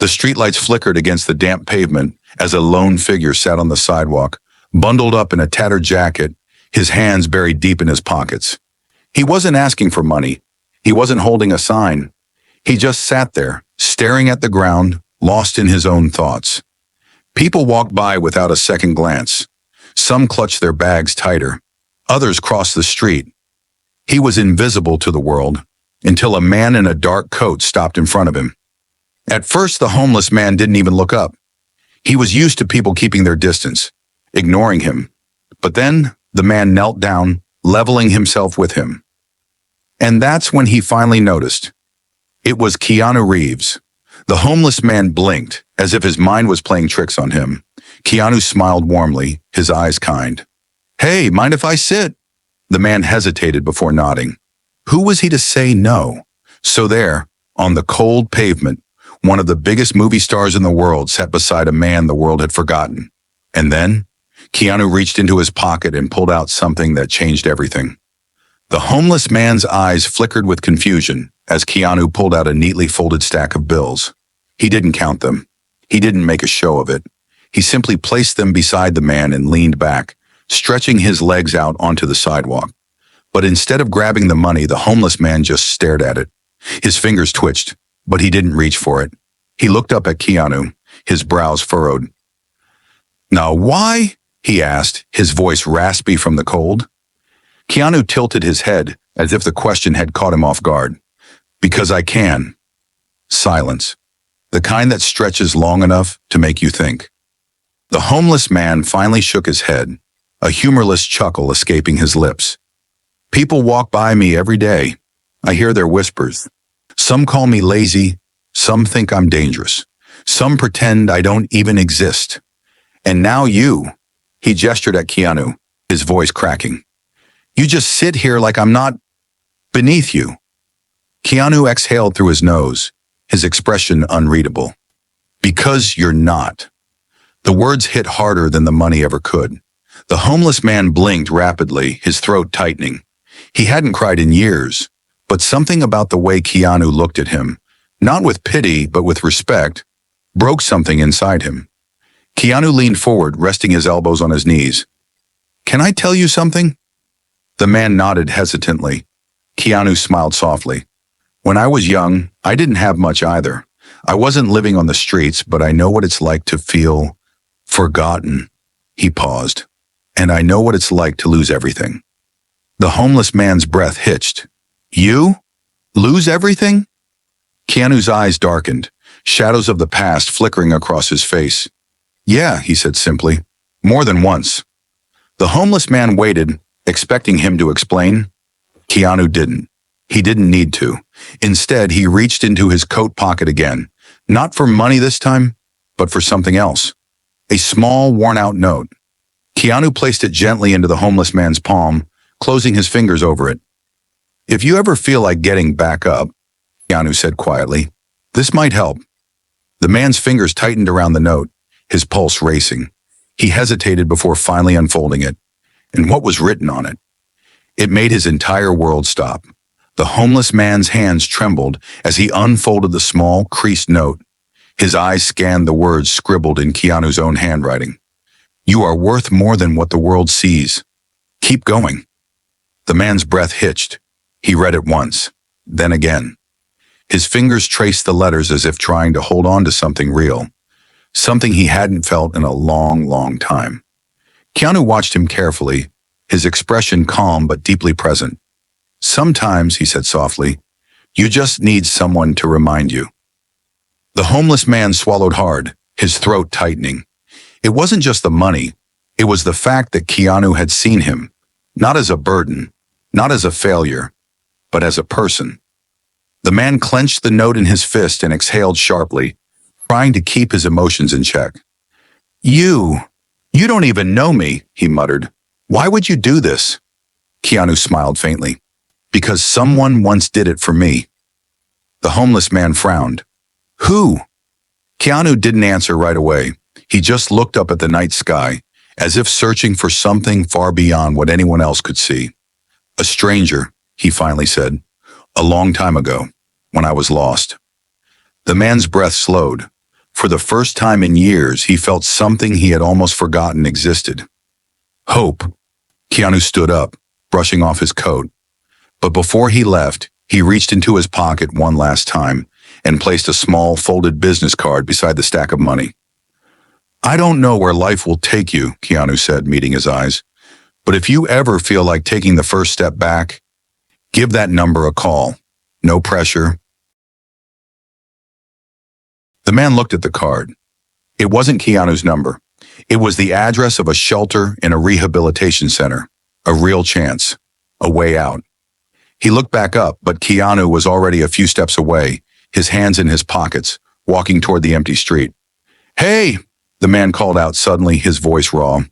The streetlights flickered against the damp pavement as a lone figure sat on the sidewalk, bundled up in a tattered jacket, his hands buried deep in his pockets. He wasn't asking for money. He wasn't holding a sign. He just sat there, staring at the ground, lost in his own thoughts. People walked by without a second glance. Some clutched their bags tighter. Others crossed the street. He was invisible to the world until a man in a dark coat stopped in front of him. At first, the homeless man didn't even look up. He was used to people keeping their distance, ignoring him. But then the man knelt down, leveling himself with him. And that's when he finally noticed. It was Keanu Reeves. The homeless man blinked, as if his mind was playing tricks on him. Keanu smiled warmly, his eyes kind. "Hey, mind if I sit?" The man hesitated before nodding. Who was he to say no? So there, on the cold pavement, one of the biggest movie stars in the world sat beside a man the world had forgotten. And then, Keanu reached into his pocket and pulled out something that changed everything. The homeless man's eyes flickered with confusion as Keanu pulled out a neatly folded stack of bills. He didn't count them. He didn't make a show of it. He simply placed them beside the man and leaned back, stretching his legs out onto the sidewalk. But instead of grabbing the money, the homeless man just stared at it. His fingers twitched, but he didn't reach for it. He looked up at Keanu, his brows furrowed. "Now why?" he asked, his voice raspy from the cold. Keanu tilted his head as if the question had caught him off guard. "Because I can." Silence. The kind that stretches long enough to make you think. The homeless man finally shook his head, a humorless chuckle escaping his lips. "People walk by me every day. I hear their whispers. Some call me lazy. Some think I'm dangerous. Some pretend I don't even exist. And now you." He gestured at Keanu, his voice cracking. "You just sit here like I'm not beneath you." Keanu exhaled through his nose, his expression unreadable. "Because you're not." The words hit harder than the money ever could. The homeless man blinked rapidly, his throat tightening. He hadn't cried in years, but something about the way Keanu looked at him, not with pity but with respect, broke something inside him. Keanu leaned forward, resting his elbows on his knees. "Can I tell you something?" The man nodded hesitantly. Keanu smiled softly. "When I was young, I didn't have much either. I wasn't living on the streets, but I know what it's like to feel forgotten." He paused. "And I know what it's like to lose everything." The homeless man's breath hitched. "You? Lose everything?" Keanu's eyes darkened, shadows of the past flickering across his face. "Yeah," he said simply. "More than once." The homeless man waited, expecting him to explain. Keanu didn't. He didn't need to. Instead, he reached into his coat pocket again, not for money this time, but for something else. A small, worn-out note. Keanu placed it gently into the homeless man's palm, closing his fingers over it. "If you ever feel like getting back up," Keanu said quietly, "this might help." The man's fingers tightened around the note, his pulse racing. He hesitated before finally unfolding it. And what was written on it? It made his entire world stop. The homeless man's hands trembled as he unfolded the small, creased note. His eyes scanned the words scribbled in Keanu's own handwriting. "You are worth more than what the world sees. Keep going." The man's breath hitched. He read it once, then again. His fingers traced the letters as if trying to hold on to something real, something he hadn't felt in a long, long time. Keanu watched him carefully, his expression calm but deeply present. "Sometimes," he said softly, "you just need someone to remind you." The homeless man swallowed hard, his throat tightening. It wasn't just the money. It was the fact that Keanu had seen him, not as a burden, not as a failure, but as a person. The man clenched the note in his fist and exhaled sharply, trying to keep his emotions in check. You don't even know me," he muttered. "Why would you do this?" Keanu smiled faintly. "Because someone once did it for me." The homeless man frowned. "Who?" Keanu didn't answer right away. He just looked up at the night sky, as if searching for something far beyond what anyone else could see. "A stranger," he finally said. "A long time ago, when I was lost." The man's breath slowed. For the first time in years, he felt something he had almost forgotten existed. Hope. Keanu stood up, brushing off his coat. But before he left, he reached into his pocket one last time and placed a small folded business card beside the stack of money. "I don't know where life will take you," Keanu said, meeting his eyes. "But if you ever feel like taking the first step back, give that number a call. No pressure." The man looked at the card. It wasn't Keanu's number. It was the address of a shelter in a rehabilitation center. A real chance. A way out. He looked back up, but Keanu was already a few steps away, his hands in his pockets, walking toward the empty street. "Hey!" the man called out suddenly, his voice raw.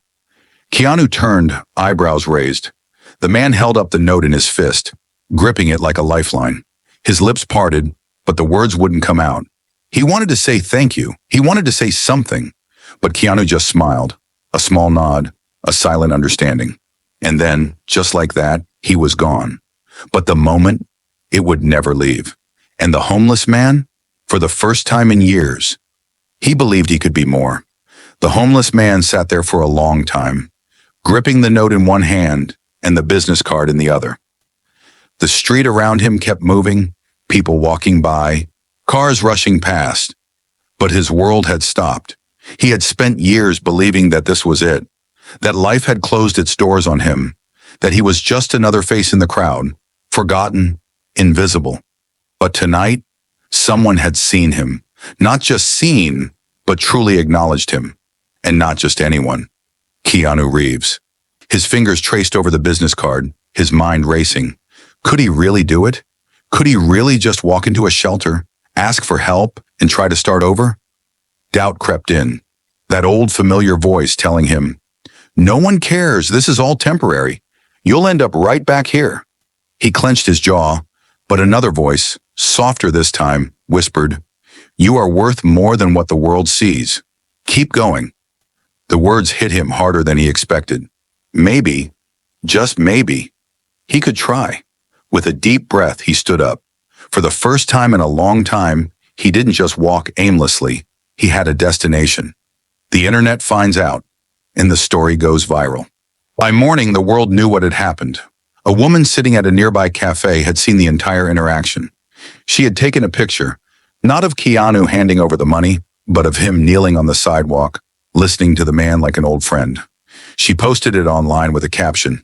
Keanu turned, eyebrows raised. The man held up the note in his fist, gripping it like a lifeline. His lips parted, but the words wouldn't come out. He wanted to say thank you. He wanted to say something, but Keanu just smiled, a small nod, a silent understanding. And then, just like that, he was gone. But the moment, it would never leave. And the homeless man, for the first time in years, he believed he could be more. The homeless man sat there for a long time, gripping the note in one hand and the business card in the other. The street around him kept moving, people walking by, cars rushing past. But his world had stopped. He had spent years believing that this was it, that life had closed its doors on him, that he was just another face in the crowd, forgotten, invisible. But tonight, someone had seen him, not just seen, but truly acknowledged him. And not just anyone. Keanu Reeves. His fingers traced over the business card, his mind racing. Could he really do it? Could he really just walk into a shelter, ask for help, and try to start over? Doubt crept in. That old familiar voice telling him, "No one cares, this is all temporary. You'll end up right back here." He clenched his jaw, but another voice, softer this time, whispered, "You are worth more than what the world sees. Keep going." The words hit him harder than he expected. Maybe, just maybe, he could try. With a deep breath, he stood up. For the first time in a long time, he didn't just walk aimlessly. He had a destination. The internet finds out, and the story goes viral. By morning, the world knew what had happened. A woman sitting at a nearby cafe had seen the entire interaction. She had taken a picture, not of Keanu handing over the money, but of him kneeling on the sidewalk, listening to the man like an old friend. She posted it online with a caption,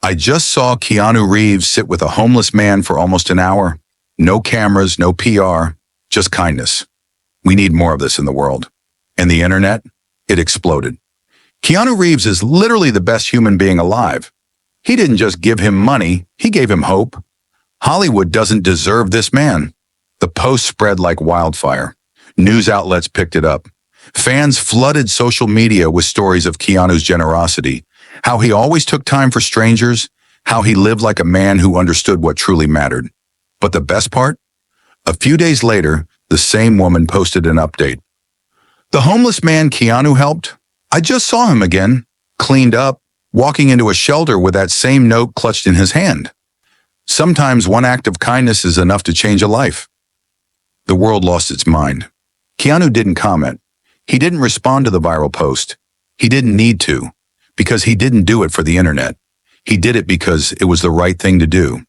"I just saw Keanu Reeves sit with a homeless man for almost an hour. No cameras, no PR, just kindness. We need more of this in the world." And the internet, it exploded. Keanu Reeves is literally the best human being alive. He didn't just give him money, he gave him hope. Hollywood doesn't deserve this man. The post spread like wildfire. News outlets picked it up. Fans flooded social media with stories of Keanu's generosity, how he always took time for strangers, how he lived like a man who understood what truly mattered. But the best part? A few days later, the same woman posted an update. "The homeless man Keanu helped? I just saw him again, cleaned up, walking into a shelter with that same note clutched in his hand. Sometimes one act of kindness is enough to change a life." The world lost its mind. Keanu didn't comment. He didn't respond to the viral post. He didn't need to, because he didn't do it for the internet. He did it because it was the right thing to do.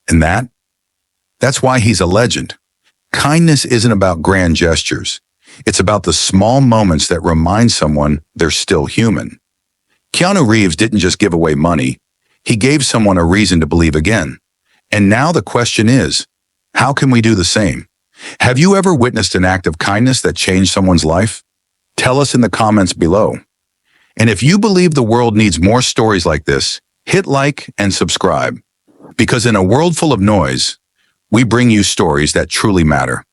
And that's why he's a legend. Kindness isn't about grand gestures. It's about the small moments that remind someone they're still human. Keanu Reeves didn't just give away money. He gave someone a reason to believe again. And now the question is, how can we do the same? Have you ever witnessed an act of kindness that changed someone's life? Tell us in the comments below. And if you believe the world needs more stories like this, hit like and subscribe. Because in a world full of noise, we bring you stories that truly matter.